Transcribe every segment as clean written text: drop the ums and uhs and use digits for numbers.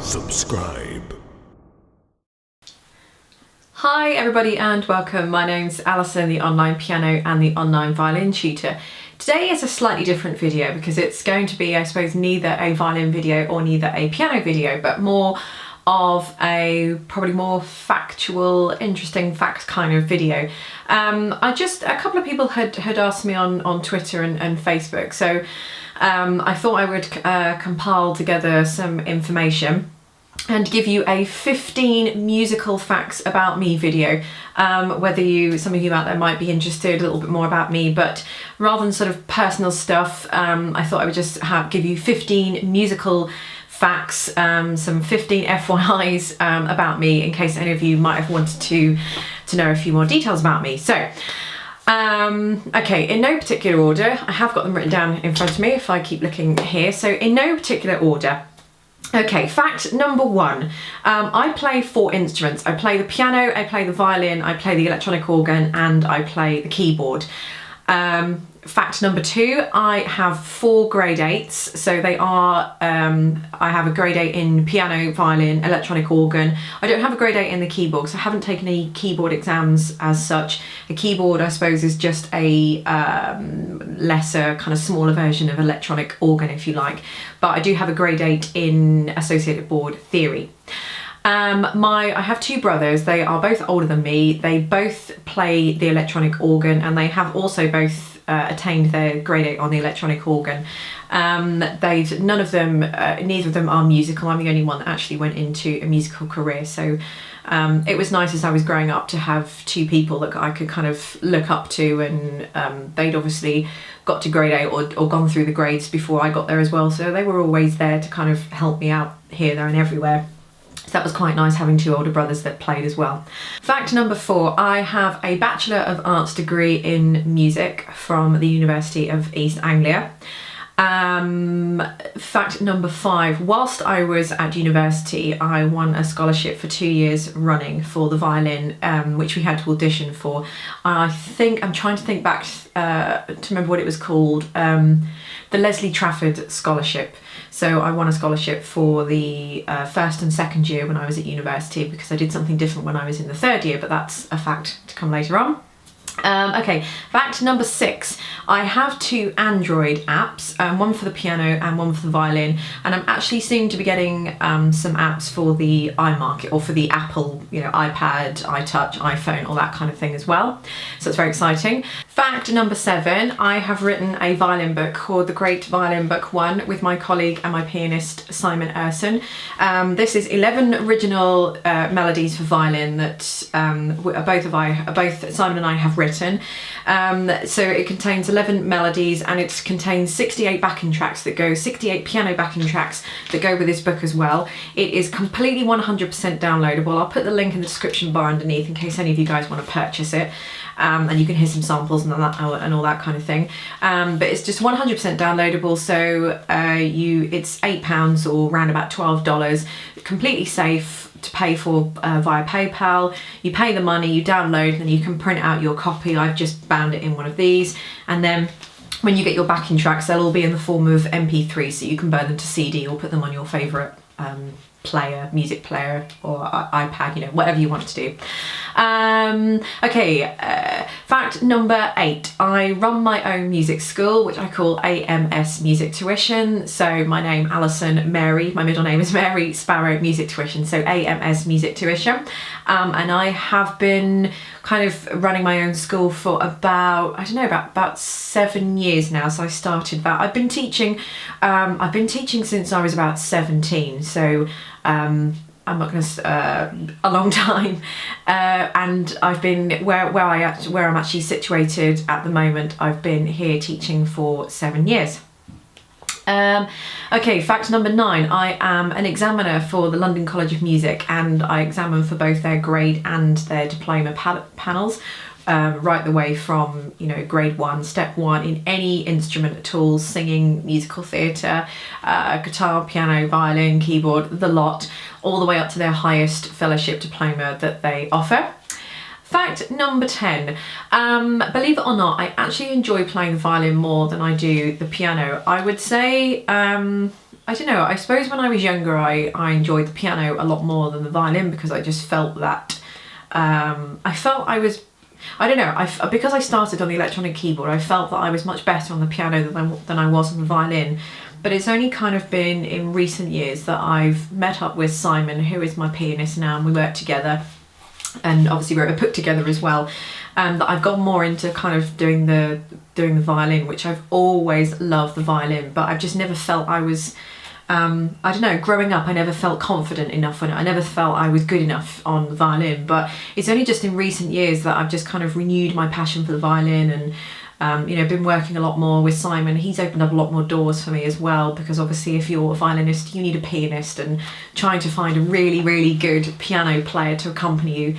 subscribe. Hi everybody and welcome. My name's Alison, the online piano and the online violin tutor. Today is a slightly different video because it's going to be, I suppose, neither a violin video or neither a piano video, but more of a probably more factual, interesting facts kind of video. A couple of people had asked me on Twitter and Facebook, so I thought I would compile together some information and give you a 15 musical facts about me video. Whether some of you out there might be interested a little bit more about me, but rather than sort of personal stuff, I thought I would just give you 15 musical facts, some 15 FYIs about me, in case any of you might have wanted to know a few more details about me. So, okay, in no particular order, I have got them written down in front of me if I keep looking here. So in no particular order. Okay, fact number one, I play 4 instruments. I play the piano, I play the violin, I play the electronic organ, and I play the keyboard. Fact number 2, I have 4 grade 8s. So they are, I have a grade 8 in piano, violin, electronic organ. I don't have a grade 8 in the keyboard, so I haven't taken any keyboard exams as such. A keyboard, I suppose, is just a lesser, kind of smaller version of electronic organ, if you like. But I do have a grade 8 in associated board theory. I have 2 brothers. They are both older than me. They both play the electronic organ, and they have also both attained their grade 8 on the electronic organ. Neither of them are musical. I'm the only one that actually went into a musical career. So it was nice as I was growing up to have 2 people that I could kind of look up to, and they'd obviously got to grade 8 or gone through the grades before I got there as well. So they were always there to kind of help me out here, there and everywhere. So that was quite nice having 2 older brothers that played as well. Fact number 4, I have a Bachelor of Arts degree in music from the University of East Anglia. Fact number 5, whilst I was at university, I won a scholarship for 2 years running for the violin, which we had to audition for. I'm trying to think back to remember what it was called, the Leslie Trafford Scholarship. So I won a scholarship for the first and second year when I was at university, because I did something different when I was in the 3rd year, but that's a fact to come later on. Okay, fact number 6, I have 2 Android apps, one for the piano and one for the violin, and I'm actually soon to be getting some apps for the iMarket, or for the Apple, iPad, iTouch, iPhone, all that kind of thing as well. So it's very exciting. Fact number 7, I have written a violin book called The Great Violin Book 1 with my colleague and my pianist Simon Urson. This is 11 original melodies for violin that both Simon and I have written. So it contains 11 melodies, and it contains 68 backing tracks 68 piano backing tracks that go with this book as well. It is completely 100% downloadable. I'll put the link in the description bar underneath in case any of you guys want to purchase it. And you can hear some samples and all that kind of thing. But it's just 100% downloadable, so it's £8 or around about $12, completely safe to pay for via PayPal. You pay the money, you download, and then you can print out your copy. I've just bound it in one of these, and then when you get your backing tracks, they'll all be in the form of MP3, so you can burn them to CD or put them on your favourite music player or iPad, whatever you want to do. Fact number 8, I run my own music school, which I call AMS Music Tuition. So my name, Alison Mary, my middle name is Mary Sparrow Music Tuition, so AMS Music Tuition. And I have been kind of running my own school for about 7 years now. So I started that. I've been teaching since I was about 17. So I'm not going to a long time, and I've been where I'm actually situated at the moment. I've been here teaching for 7 years. Okay, fact number 9, I am an examiner for the London College of Music, and I examine for both their grade and their diploma panels, right the way from grade 1, step 1 in any instrument at all, singing, musical theatre, guitar, piano, violin, keyboard, the lot, all the way up to their highest fellowship diploma that they offer. Fact number 10, believe it or not, I actually enjoy playing the violin more than I do the piano. I would say I don't know, I suppose when I was younger I enjoyed the piano a lot more than the violin, because I just felt that I felt I was, I don't know, because I started on the electronic keyboard, I felt that I was much better on the piano than I was on the violin. But it's only kind of been in recent years that I've met up with Simon, who is my pianist now, and we work together, and obviously wrote a book together as well. And I've gone more into kind of doing the violin, which I've always loved the violin, but I've just never felt I was, I don't know, growing up I never felt confident enough on it. I never felt I was good enough on the violin, but it's only just in recent years that I've just kind of renewed my passion for the violin, and you know, been working a lot more with Simon. He's opened up a lot more doors for me as well, because obviously if you're a violinist you need a pianist, and trying to find a really, really good piano player to accompany you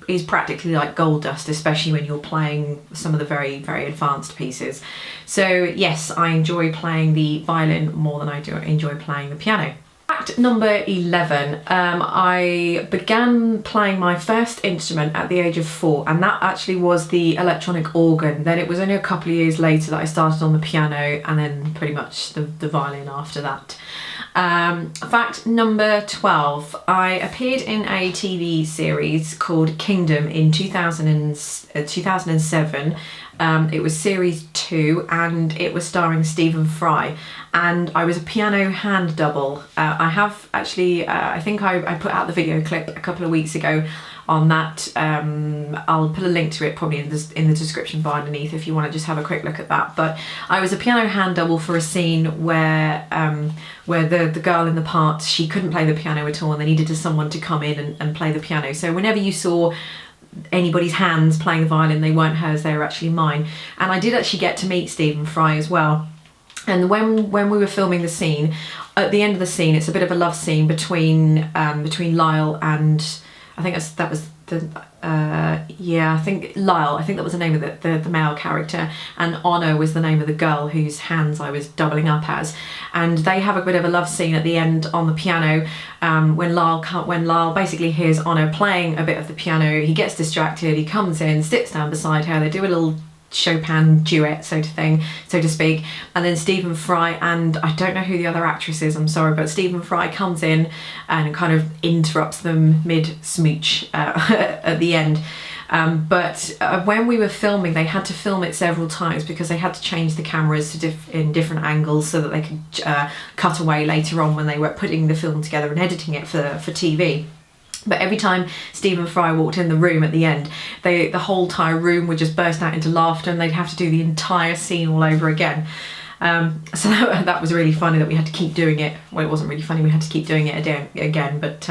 is practically like gold dust, especially when you're playing some of the very, very advanced pieces. So yes, I enjoy playing the violin more than I do enjoy playing the piano. Fact number 11, I began playing my first instrument at the age of 4, and that actually was the electronic organ. Then it was only a couple of years later that I started on the piano, and then pretty much the violin after that. Fact number 12, I appeared in a TV series called Kingdom in 2007. It was series 2, and it was starring Stephen Fry, and I was a piano hand double. I have actually, I think I put out the video clip a couple of weeks ago on that. I'll put a link to it probably in the description bar underneath if you want to just have a quick look at that. But I was a piano hand double for a scene where the girl in the part, she couldn't play the piano at all, and they needed someone to come in and play the piano. So whenever you saw anybody's hands playing the violin, they weren't hers, they were actually mine. And I did actually get to meet Stephen Fry as well. And when we were filming the scene, at the end of the scene, it's a bit of a love scene between Lyle and, I think that was the I think Lyle, I think that was the name of the male character, and Honor was the name of the girl whose hands I was doubling up as. And they have a bit of a love scene at the end on the piano, when Lyle basically hears Honor playing a bit of the piano. He gets distracted, he comes in, sits down beside her, they do a little Chopin duet, so to speak, and then Stephen Fry, and I don't know who the other actress is, I'm sorry, but Stephen Fry comes in and kind of interrupts them mid-smooch at the end. But when we were filming, they had to film it several times because they had to change the cameras to in different angles so that they could cut away later on when they were putting the film together and editing it for TV. But every time Stephen Fry walked in the room at the end, the whole entire room would just burst out into laughter, and they'd have to do the entire scene all over again. So that was really funny that we had to keep doing it. Well, it wasn't really funny, we had to keep doing it again, but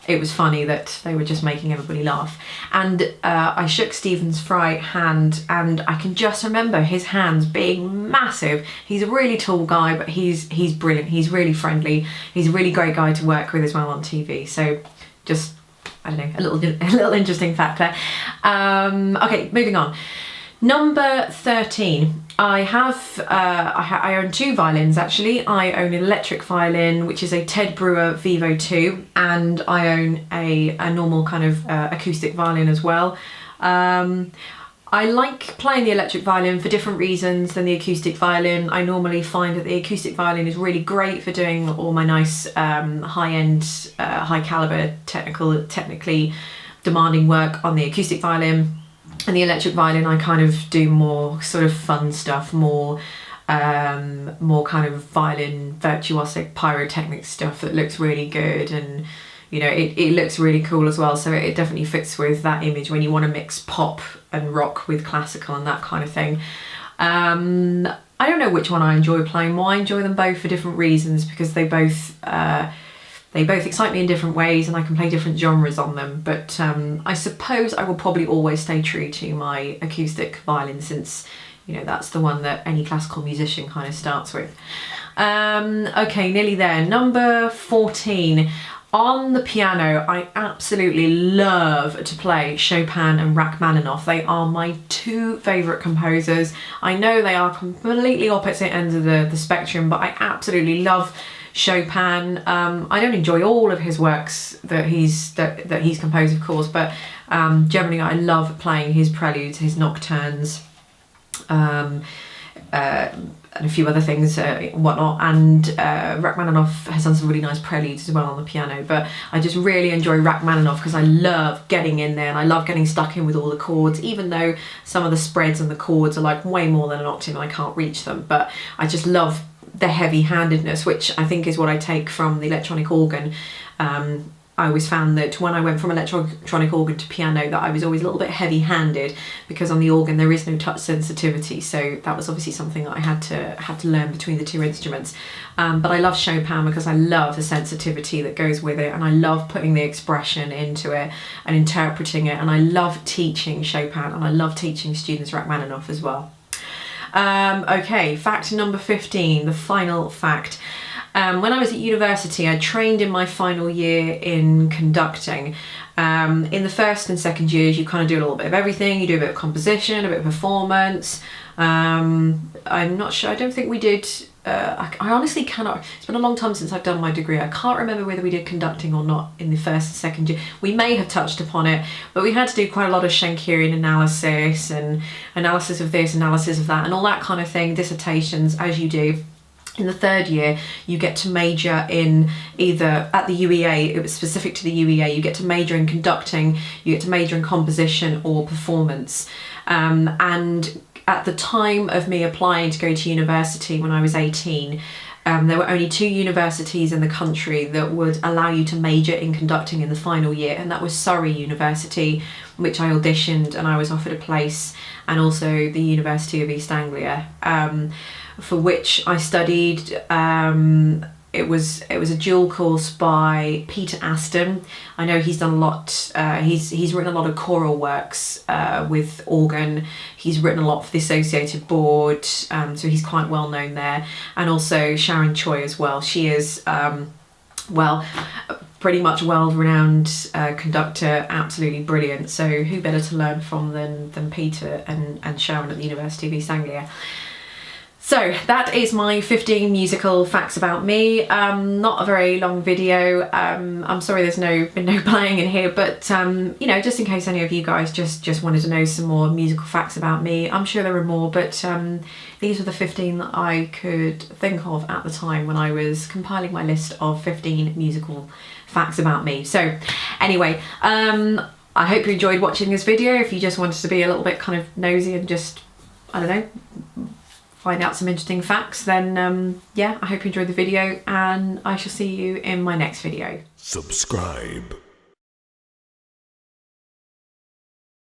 it was funny that they were just making everybody laugh. And I shook Stephen Fry's hand, and I can just remember his hands being massive. He's a really tall guy, but he's brilliant. He's really friendly. He's a really great guy to work with as well on TV. So just, I don't know, a little interesting fact there. Okay, moving on. Number 13. I own 2 violins actually. I own an electric violin, which is a Ted Brewer Vivo 2, and I own a normal kind of acoustic violin as well. I like playing the electric violin for different reasons than the acoustic violin. I normally find that the acoustic violin is really great for doing all my nice high-end, high-caliber, technically demanding work on the acoustic violin. And the electric violin, I kind of do more sort of fun stuff, more kind of violin virtuosic pyrotechnic stuff that looks really good, and you know, it looks really cool as well. So it definitely fits with that image when you want to mix pop and rock with classical and that kind of thing. I don't know which one I enjoy playing more. I enjoy them both for different reasons, because they both excite me in different ways, and I can play different genres on them. But I suppose I will probably always stay true to my acoustic violin, since you know that's the one that any classical musician kind of starts with. Okay, nearly there. Number 14. On the piano, I absolutely love to play Chopin and Rachmaninoff. They are my 2 favourite composers. I know they are completely opposite ends of the spectrum, but I absolutely love Chopin. I don't enjoy all of his works that he's composed, of course, but generally I love playing his preludes, his nocturnes, a few other things, whatnot, and Rachmaninoff has done some really nice preludes as well on the piano. But I just really enjoy Rachmaninoff because I love getting in there and I love getting stuck in with all the chords, even though some of the spreads and the chords are like way more than an octave and I can't reach them. But I just love the heavy-handedness, which I think is what I take from the electronic organ. I always found that when I went from electronic organ to piano that I was always a little bit heavy-handed, because on the organ there is no touch sensitivity, so that was obviously something that I had to learn between the two instruments. But I love Chopin because I love the sensitivity that goes with it, and I love putting the expression into it and interpreting it, and I love teaching Chopin, and I love teaching students Rachmaninoff as well. Okay, fact number 15, the final fact. When I was at university, I trained in my final year in conducting. In the first and second years, you kind of do a little bit of everything. You do a bit of composition, a bit of performance. I'm not sure, I don't think we did, I honestly cannot, it's been a long time since I've done my degree. I can't remember whether we did conducting or not in the first and second year. We may have touched upon it, but we had to do quite a lot of Schenkerian analysis and analysis of this, analysis of that, and all that kind of thing, dissertations, as you do. In the third year, you get to major in either, at the UEA, it was specific to the UEA, you get to major in conducting, you get to major in composition or performance. And at the time of me applying to go to university when I was 18, there were only 2 universities in the country that would allow you to major in conducting in the final year, and that was Surrey University, which I auditioned and I was offered a place, and also the University of East Anglia, for which I studied. It was a dual course by Peter Aston. I know he's done a lot, he's written a lot of choral works with organ. He's written a lot for the Associated Board, so he's quite well known there. And also Sharon Choi as well. She is, well, pretty much world-renowned conductor, absolutely brilliant. So who better to learn from than Peter and Sharon at the University of East Anglia. So that is my 15 musical facts about me. Not a very long video. I'm sorry there's been no playing in here, but you know, just in case any of you guys just wanted to know some more musical facts about me. I'm sure there are more, but these were the 15 that I could think of at the time when I was compiling my list of 15 musical facts about me. So anyway, I hope you enjoyed watching this video. If you just wanted to be a little bit kind of nosy and just, I don't know, find out some interesting facts, then yeah, I hope you enjoyed the video, and I shall see you in my next video. Subscribe.